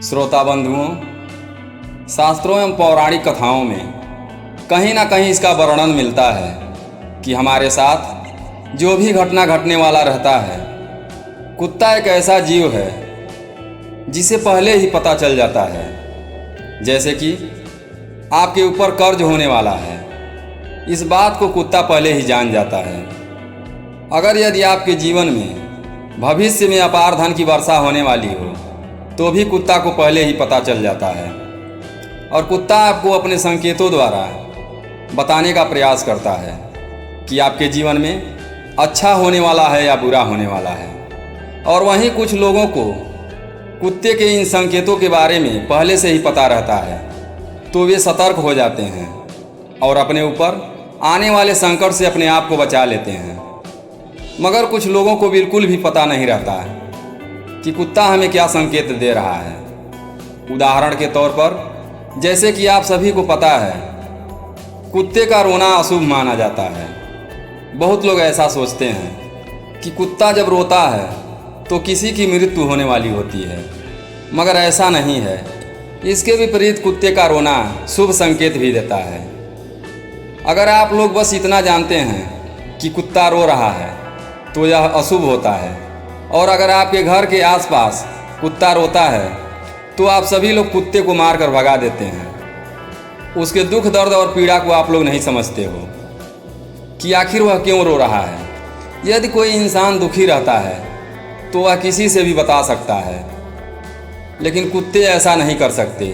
श्रोता बंधुओं, शास्त्रों एवं पौराणिक कथाओं में कहीं ना कहीं इसका वर्णन मिलता है कि हमारे साथ जो भी घटना घटने वाला रहता है, कुत्ता एक ऐसा जीव है जिसे पहले ही पता चल जाता है। जैसे कि आपके ऊपर कर्ज होने वाला है, इस बात को कुत्ता पहले ही जान जाता है। अगर यदि आपके जीवन में भविष्य में अपार धन की वर्षा होने वाली हो तो भी कुत्ता को पहले ही पता चल जाता है और कुत्ता आपको अपने संकेतों द्वारा बताने का प्रयास करता है कि आपके जीवन में अच्छा होने वाला है या बुरा होने वाला है। और वहीं कुछ लोगों को कुत्ते के इन संकेतों के बारे में पहले से ही पता रहता है, तो वे सतर्क हो जाते हैं और अपने ऊपर आने वाले संकट से अपने आप को बचा लेते हैं। मगर कुछ लोगों को बिल्कुल भी पता नहीं रहता है कि कुत्ता हमें क्या संकेत दे रहा है। उदाहरण के तौर पर, जैसे कि आप सभी को पता है, कुत्ते का रोना अशुभ माना जाता है। बहुत लोग ऐसा सोचते हैं कि कुत्ता जब रोता है तो किसी की मृत्यु होने वाली होती है, मगर ऐसा नहीं है। इसके विपरीत कुत्ते का रोना शुभ संकेत भी देता है। अगर आप लोग बस इतना जानते हैं कि कुत्ता रो रहा है तो यह अशुभ होता है, और अगर आपके घर के आसपास कुत्ता रोता है तो आप सभी लोग कुत्ते को मारकर भगा देते हैं। उसके दुख दर्द और पीड़ा को आप लोग नहीं समझते हो कि आखिर वह क्यों रो रहा है। यदि कोई इंसान दुखी रहता है तो वह किसी से भी बता सकता है, लेकिन कुत्ते ऐसा नहीं कर सकते।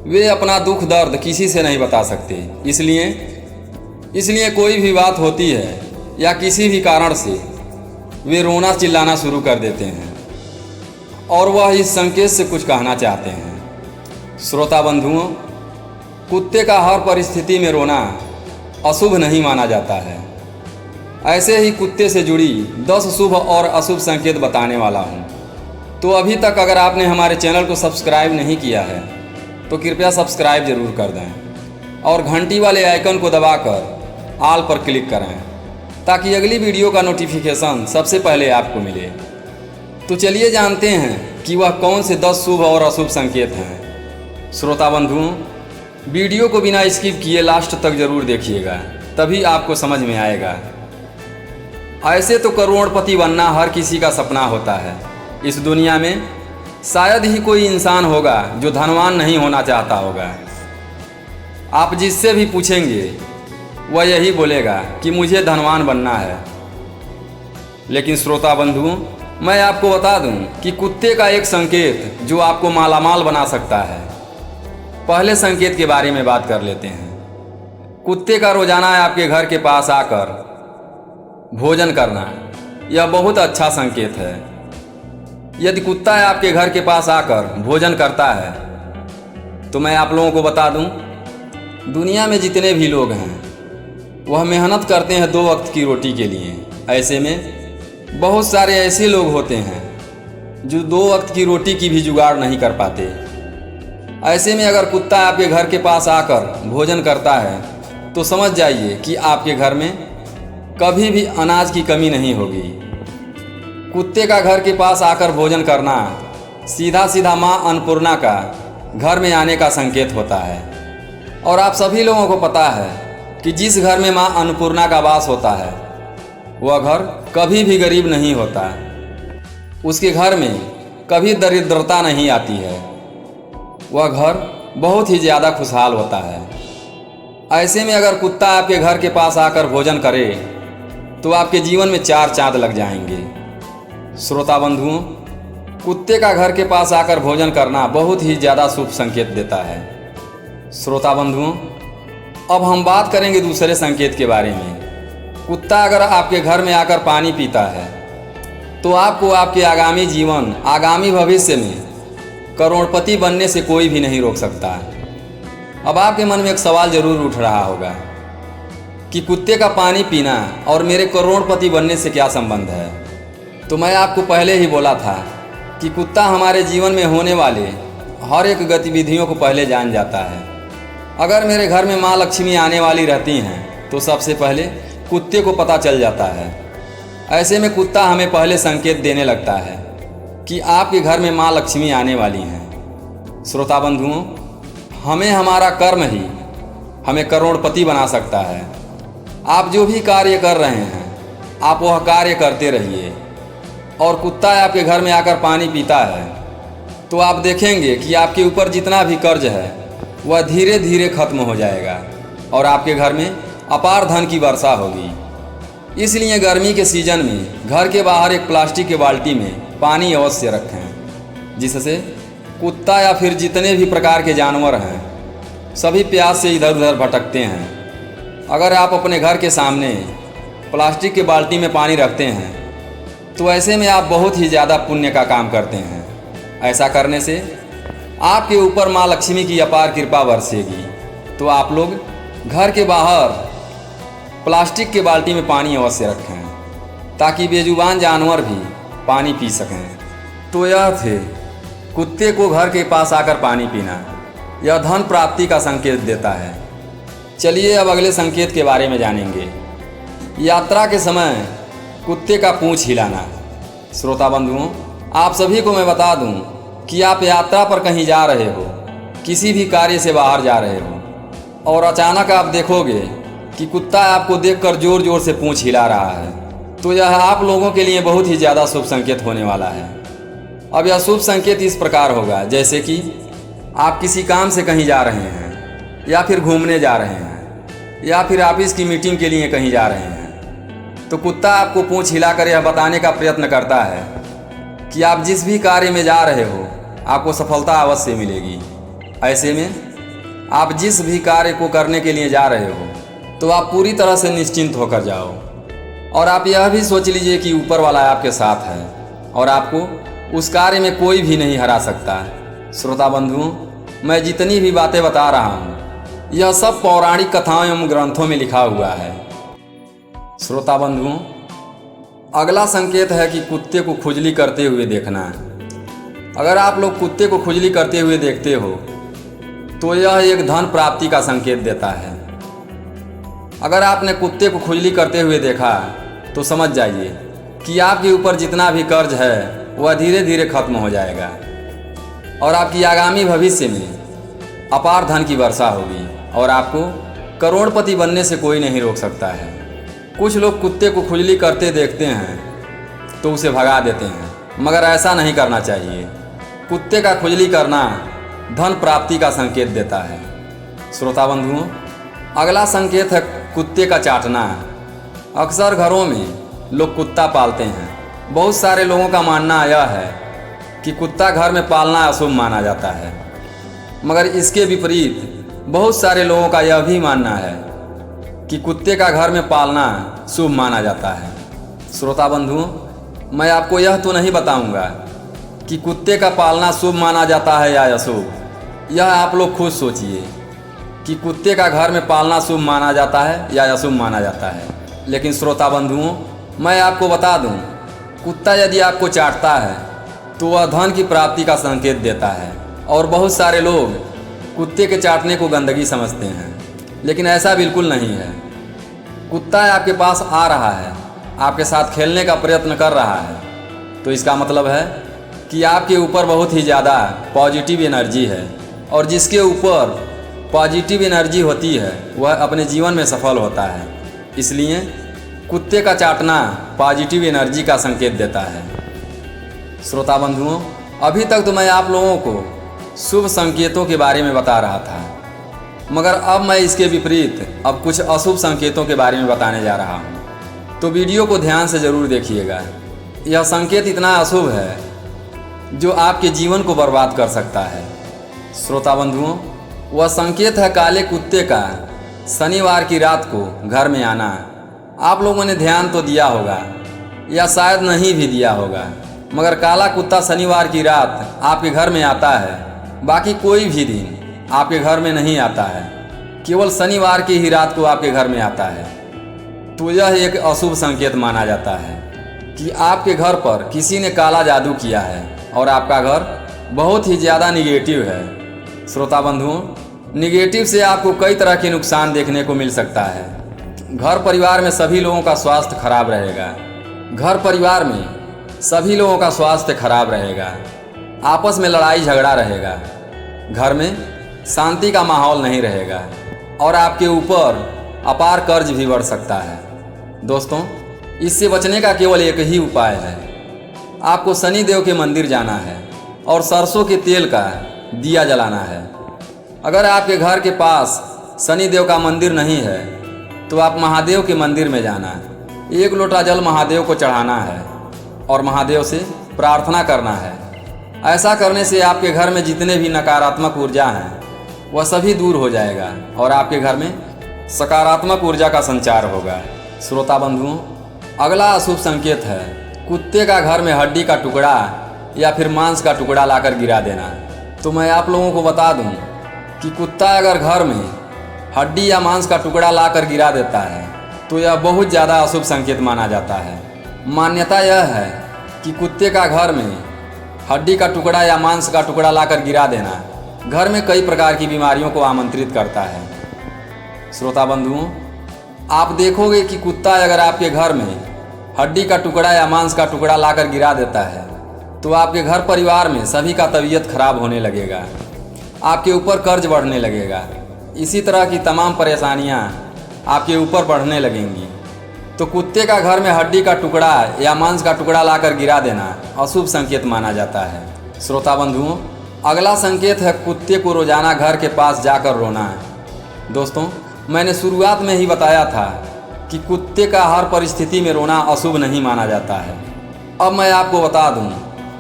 वे अपना दुख दर्द किसी से नहीं बता सकते। इसलिए कोई भी बात होती है या किसी भी कारण से वे रोना चिल्लाना शुरू कर देते हैं और वह इस संकेत से कुछ कहना चाहते हैं। श्रोता बंधुओं, कुत्ते का हर परिस्थिति में रोना अशुभ नहीं माना जाता है। ऐसे ही कुत्ते से जुड़ी 10 शुभ और अशुभ संकेत बताने वाला हूँ। तो अभी तक अगर आपने हमारे चैनल को सब्सक्राइब नहीं किया है तो कृपया सब्सक्राइब जरूर कर दें और घंटी वाले आइकन को दबाकर ऑल पर क्लिक करें ताकि अगली वीडियो का नोटिफिकेशन सबसे पहले आपको मिले। तो चलिए जानते हैं कि वह कौन से 10 शुभ और अशुभ संकेत हैं। श्रोता बंधुओं, वीडियो को बिना स्किप किए लास्ट तक जरूर देखिएगा, तभी आपको समझ में आएगा। ऐसे तो करोड़पति बनना हर किसी का सपना होता है। इस दुनिया में शायद ही कोई इंसान होगा जो धनवान नहीं होना चाहता होगा। आप जिससे भी पूछेंगे वह यही बोलेगा कि मुझे धनवान बनना है। लेकिन श्रोता बंधुओं, मैं आपको बता दूं कि कुत्ते का एक संकेत जो आपको मालामाल बना सकता है। पहले संकेत के बारे में बात कर लेते हैं। कुत्ते का रोजाना आपके घर के पास आकर भोजन करना, यह बहुत अच्छा संकेत है। यदि कुत्ता आपके घर के पास आकर भोजन करता है तो मैं आप लोगों को बता दूं, दुनिया में जितने भी लोग हैं वह मेहनत करते हैं 2 वक्त की रोटी के लिए। ऐसे में बहुत सारे ऐसे लोग होते हैं जो 2 वक्त की रोटी की भी जुगाड़ नहीं कर पाते। ऐसे में अगर कुत्ता आपके घर के पास आकर भोजन करता है तो समझ जाइए कि आपके घर में कभी भी अनाज की कमी नहीं होगी। कुत्ते का घर के पास आकर भोजन करना सीधा सीधा माँ अन्नपूर्णा का घर में आने का संकेत होता है। और आप सभी लोगों को पता है कि जिस घर में माँ अन्नपूर्णा का वास होता है वह घर कभी भी गरीब नहीं होता। उसके घर में कभी दरिद्रता नहीं आती है। वह घर बहुत ही ज़्यादा खुशहाल होता है। ऐसे में अगर कुत्ता आपके घर के पास आकर भोजन करे तो आपके जीवन में 4 चांद लग जाएंगे। श्रोता बंधुओं, कुत्ते का घर के पास आकर भोजन करना बहुत ही ज़्यादा शुभ संकेत देता है। श्रोता बंधुओं, अब हम बात करेंगे दूसरे संकेत के बारे में। कुत्ता अगर आपके घर में आकर पानी पीता है तो आपको आपके आगामी जीवन, आगामी भविष्य में करोड़पति बनने से कोई भी नहीं रोक सकता। अब आपके मन में एक सवाल जरूर उठ रहा होगा कि कुत्ते का पानी पीना और मेरे करोड़पति बनने से क्या संबंध है। तो मैं आपको पहले ही बोला था कि कुत्ता हमारे जीवन में होने वाले हर एक गतिविधियों को पहले जान जाता है। अगर मेरे घर में माँ लक्ष्मी आने वाली रहती हैं तो सबसे पहले कुत्ते को पता चल जाता है। ऐसे में कुत्ता हमें पहले संकेत देने लगता है कि आपके घर में माँ लक्ष्मी आने वाली हैं। श्रोता बंधुओं, हमें हमारा कर्म ही हमें करोड़पति बना सकता है। आप जो भी कार्य कर रहे हैं आप वह कार्य करते रहिए। और कुत्ता आपके घर में आकर पानी पीता है तो आप देखेंगे कि आपके ऊपर जितना भी कर्ज है वह धीरे धीरे खत्म हो जाएगा और आपके घर में अपार धन की वर्षा होगी। इसलिए गर्मी के सीजन में घर के बाहर एक प्लास्टिक के बाल्टी में पानी अवश्य रखें, जिससे कुत्ता या फिर जितने भी प्रकार के जानवर हैं सभी प्यास से इधर उधर भटकते हैं। अगर आप अपने घर के सामने प्लास्टिक के बाल्टी में पानी रखते हैं तो ऐसे में आप बहुत ही ज़्यादा पुण्य का काम करते हैं। ऐसा करने से आपके ऊपर माँ लक्ष्मी की अपार कृपा बरसेगी। तो आप लोग घर के बाहर प्लास्टिक के बाल्टी में पानी अवश्य रखें ताकि बेजुबान जानवर भी पानी पी सकें। तो यह थे कुत्ते को घर के पास आकर पानी पीना, यह धन प्राप्ति का संकेत देता है। चलिए अब अगले संकेत के बारे में जानेंगे। यात्रा के समय कुत्ते का पूंछ हिलाना। श्रोता बंधुओं, आप सभी को मैं बता दूं कि आप यात्रा पर कहीं जा रहे हो, किसी भी कार्य से बाहर जा रहे हो और अचानक आप देखोगे कि कुत्ता आपको देखकर जोर जोर से पूंछ हिला रहा है, तो यह आप लोगों के लिए बहुत ही ज़्यादा शुभ संकेत होने वाला है। अब यह शुभ संकेत इस प्रकार होगा, जैसे कि आप किसी काम से कहीं जा रहे हैं या फिर घूमने जा रहे हैं या फिर ऑफिस की मीटिंग के लिए कहीं जा रहे हैं, तो कुत्ता आपको पूंछ हिलाकर यह बताने का प्रयत्न करता है कि आप जिस भी कार्य में जा रहे हो आपको सफलता अवश्य मिलेगी। ऐसे में आप जिस भी कार्य को करने के लिए जा रहे हो तो आप पूरी तरह से निश्चिंत होकर जाओ और आप यह भी सोच लीजिए कि ऊपर वाला आपके साथ है और आपको उस कार्य में कोई भी नहीं हरा सकता। श्रोता बंधुओं, मैं जितनी भी बातें बता रहा हूँ यह सब पौराणिक कथाओं एवं ग्रंथों में लिखा हुआ है। श्रोता बंधुओं, अगला संकेत है कि कुत्ते को खुजली करते हुए देखना। अगर आप लोग कुत्ते को खुजली करते हुए देखते हो तो यह एक धन प्राप्ति का संकेत देता है। अगर आपने कुत्ते को खुजली करते हुए देखा तो समझ जाइए कि आपके ऊपर जितना भी कर्ज है वह धीरे धीरे खत्म हो जाएगा और आपकी आगामी भविष्य में अपार धन की वर्षा होगी और आपको करोड़पति बनने से कोई नहीं रोक सकता है। कुछ लोग कुत्ते को खुजली करते देखते हैं तो उसे भगा देते हैं, मगर ऐसा नहीं करना चाहिए। कुत्ते का खुजली करना धन प्राप्ति का संकेत देता है। श्रोता बंधुओं, अगला संकेत है कुत्ते का चाटना। अक्सर घरों में लोग कुत्ता पालते हैं। बहुत सारे लोगों का मानना यह है कि कुत्ता घर में पालना अशुभ माना जाता है, मगर इसके विपरीत बहुत सारे लोगों का यह भी मानना है कि कुत्ते का घर में पालना शुभ माना जाता है। श्रोता बंधुओं, मैं आपको यह तो नहीं बताऊंगा कि कुत्ते का पालना शुभ माना जाता है या अशुभ। यह आप लोग खुद सोचिए कि कुत्ते का घर में पालना शुभ माना जाता है या अशुभ माना जाता है। लेकिन श्रोता बंधुओं, मैं आपको बता दूं, कुत्ता यदि आपको चाटता है तो वह धन की प्राप्ति का संकेत देता है और बहुत सारे लोग कुत्ते के चाटने को गंदगी समझते हैं, लेकिन ऐसा बिल्कुल नहीं है। कुत्ता आपके पास आ रहा है, आपके साथ खेलने का प्रयत्न कर रहा है, तो इसका मतलब है कि आपके ऊपर बहुत ही ज़्यादा पॉजिटिव एनर्जी है और जिसके ऊपर पॉजिटिव एनर्जी होती है वह अपने जीवन में सफल होता है। इसलिए कुत्ते का चाटना पॉजिटिव एनर्जी का संकेत देता है। श्रोता बंधुओं, अभी तक तो मैं आप लोगों को शुभ संकेतों के बारे में बता रहा था, मगर अब मैं इसके विपरीत अब कुछ अशुभ संकेतों के बारे में बताने जा रहा हूँ। तो वीडियो को ध्यान से ज़रूर देखिएगा। यह संकेत इतना अशुभ है जो आपके जीवन को बर्बाद कर सकता है। श्रोता बंधुओं, वह संकेत है काले कुत्ते का शनिवार की रात को घर में आना। आप लोगों ने ध्यान तो दिया होगा या शायद नहीं भी दिया होगा, मगर काला कुत्ता शनिवार की रात आपके घर में आता है। बाकी कोई भी दिन आपके घर में नहीं आता है, केवल शनिवार की ही रात को आपके घर में आता है। तो यह एक अशुभ संकेत माना जाता है कि आपके घर पर किसी ने काला जादू किया है और आपका घर बहुत ही ज़्यादा निगेटिव है। श्रोता बंधुओं, निगेटिव से आपको कई तरह के नुकसान देखने को मिल सकता है। घर परिवार में सभी लोगों का स्वास्थ्य खराब रहेगा। घर परिवार में सभी लोगों का स्वास्थ्य खराब रहेगा। आपस में लड़ाई झगड़ा रहेगा। घर में शांति का माहौल नहीं रहेगा और आपके ऊपर अपार कर्ज भी बढ़ सकता है। दोस्तों, इससे बचने का केवल एक ही उपाय है। आपको शनि देव के मंदिर जाना है और सरसों के तेल का दिया जलाना है। अगर आपके घर के पास शनि देव का मंदिर नहीं है तो आप महादेव के मंदिर में जाना है। 1 लोटा जल महादेव को चढ़ाना है और महादेव से प्रार्थना करना है। ऐसा करने से आपके घर में जितने भी नकारात्मक ऊर्जा हैं वह सभी दूर हो जाएगा और आपके घर में सकारात्मक ऊर्जा का संचार होगा। श्रोता बंधुओं, अगला अशुभ संकेत है कुत्ते का घर में हड्डी का टुकड़ा या फिर मांस का टुकड़ा लाकर गिरा देना। तो मैं आप लोगों को बता दूं कि कुत्ता अगर घर में हड्डी या मांस का टुकड़ा लाकर गिरा देता है तो यह बहुत ज़्यादा अशुभ संकेत माना जाता है। मान्यता यह है कि कुत्ते का घर में हड्डी का टुकड़ा या मांस का टुकड़ा लाकर गिरा देना घर में कई प्रकार की बीमारियों को आमंत्रित करता है। श्रोता बंधुओं, आप देखोगे कि कुत्ता अगर आपके घर में हड्डी का टुकड़ा या मांस का टुकड़ा लाकर गिरा देता है तो आपके घर परिवार में सभी का तबीयत खराब होने लगेगा, आपके ऊपर कर्ज बढ़ने लगेगा। इसी तरह की तमाम परेशानियां आपके ऊपर बढ़ने लगेंगी। तो कुत्ते का घर में हड्डी का टुकड़ा या मांस का टुकड़ा लाकर गिरा देना अशुभ संकेत माना जाता है। श्रोता बंधुओं, अगला संकेत है कुत्ते को रोजाना घर के पास जाकर रोना। दोस्तों, मैंने शुरुआत में ही बताया था कि कुत्ते का हर परिस्थिति में रोना अशुभ नहीं माना जाता है। अब मैं आपको बता दूं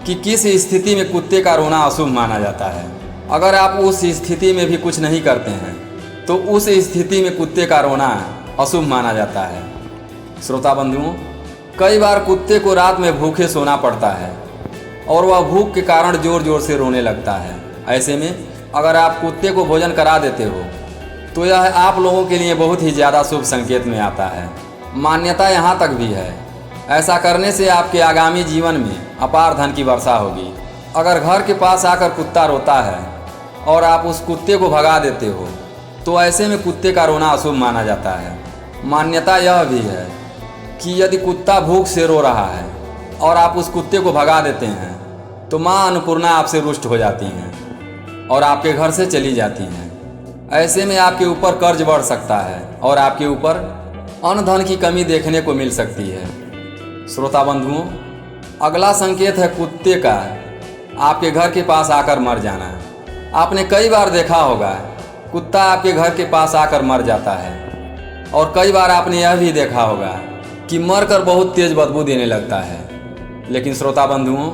कि किस स्थिति में कुत्ते का रोना अशुभ माना जाता है। अगर आप उस स्थिति में भी कुछ नहीं करते हैं तो उस स्थिति में कुत्ते का रोना अशुभ माना जाता है। श्रोता बंधुओं, कई बार कुत्ते को रात में भूखे सोना पड़ता है और वह भूख के कारण जोर जोर से रोने लगता है। ऐसे में अगर आप कुत्ते को भोजन करा देते हो तो यह आप लोगों के लिए बहुत ही ज़्यादा शुभ संकेत में आता है। मान्यता यहाँ तक भी है, ऐसा करने से आपके आगामी जीवन में अपार धन की वर्षा होगी। अगर घर के पास आकर कुत्ता रोता है और आप उस कुत्ते को भगा देते हो तो ऐसे में कुत्ते का रोना अशुभ माना जाता है। मान्यता यह भी है कि यदि कुत्ता भूख से रो रहा है और आप उस कुत्ते को भगा देते हैं तो माँ अन्नपूर्णा आपसे रुष्ट हो जाती हैं और आपके घर से चली जाती हैं। ऐसे में आपके ऊपर कर्ज बढ़ सकता है और आपके ऊपर अन्न धन की कमी देखने को मिल सकती है। श्रोता बंधुओं, अगला संकेत है कुत्ते का आपके घर के पास आकर मर जाना। आपने कई बार देखा होगा कुत्ता आपके घर के पास आकर मर जाता है और कई बार आपने यह भी देखा होगा कि मरकर बहुत तेज बदबू देने लगता है। लेकिन श्रोता बंधुओं,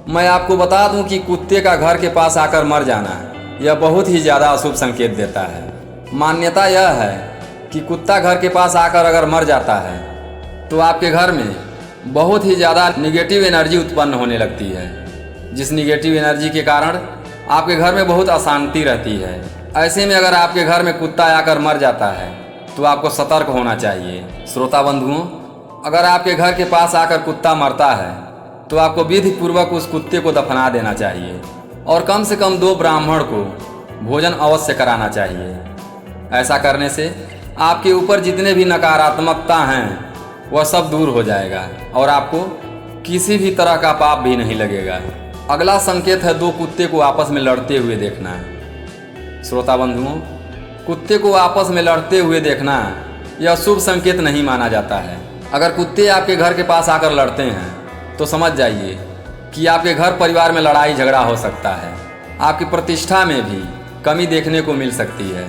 मैं आपको बता दूं कि कुत्ते का घर के पास आकर मर जाना यह बहुत ही ज़्यादा अशुभ संकेत देता है। मान्यता यह है कि कुत्ता घर के पास आकर अगर मर जाता है तो आपके घर में बहुत ही ज़्यादा निगेटिव एनर्जी उत्पन्न होने लगती है, जिस निगेटिव एनर्जी के कारण आपके घर में बहुत अशांति रहती है। ऐसे में अगर आपके घर में कुत्ता आकर मर जाता है तो आपको सतर्क होना चाहिए। श्रोता बंधुओं, अगर आपके घर के पास आकर कुत्ता मरता है तो आपको विधि पूर्वक उस कुत्ते को दफना देना चाहिए और कम से कम 2 ब्राह्मण को भोजन अवश्य कराना चाहिए। ऐसा करने से आपके ऊपर जितने भी नकारात्मकता हैं वह सब दूर हो जाएगा और आपको किसी भी तरह का पाप भी नहीं लगेगा। अगला संकेत है 2 कुत्ते को आपस में लड़ते हुए देखना। श्रोता बंधुओं, कुत्ते को आपस में लड़ते हुए देखना यह शुभ संकेत नहीं माना जाता है। अगर कुत्ते आपके घर के पास आकर लड़ते हैं तो समझ जाइए कि आपके घर परिवार में लड़ाई झगड़ा हो सकता है, आपकी प्रतिष्ठा में भी कमी देखने को मिल सकती है।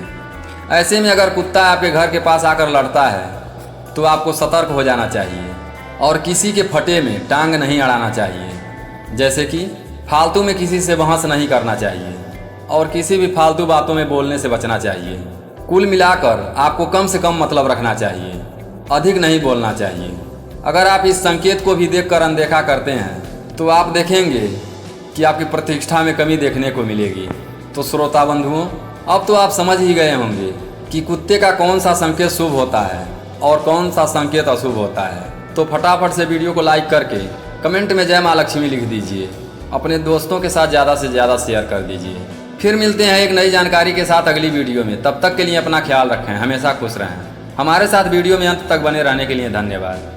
ऐसे में अगर कुत्ता आपके घर के पास आकर लड़ता है तो आपको सतर्क हो जाना चाहिए और किसी के फटे में टांग नहीं अड़ाना चाहिए। जैसे कि फालतू में किसी से बहस नहीं करना चाहिए और किसी भी फालतू बातों में बोलने से बचना चाहिए। कुल मिलाकर आपको कम से कम मतलब रखना चाहिए, अधिक नहीं बोलना चाहिए। अगर आप इस संकेत को भी देखकर अनदेखा करते हैं तो आप देखेंगे कि आपकी प्रतिष्ठा में कमी देखने को मिलेगी। तो श्रोता बंधुओं, अब तो आप समझ ही गए होंगे कि कुत्ते का कौन सा संकेत शुभ होता है और कौन सा संकेत अशुभ होता है। तो फटाफट से वीडियो को लाइक करके कमेंट में जय माँ लक्ष्मी लिख दीजिए, अपने दोस्तों के साथ ज़्यादा से ज़्यादा शेयर कर दीजिए। फिर मिलते हैं एक नई जानकारी के साथ अगली वीडियो में। तब तक के लिए अपना ख्याल रखें, हमेशा खुश रहें। हमारे साथ वीडियो में अंत तक बने रहने के लिए धन्यवाद।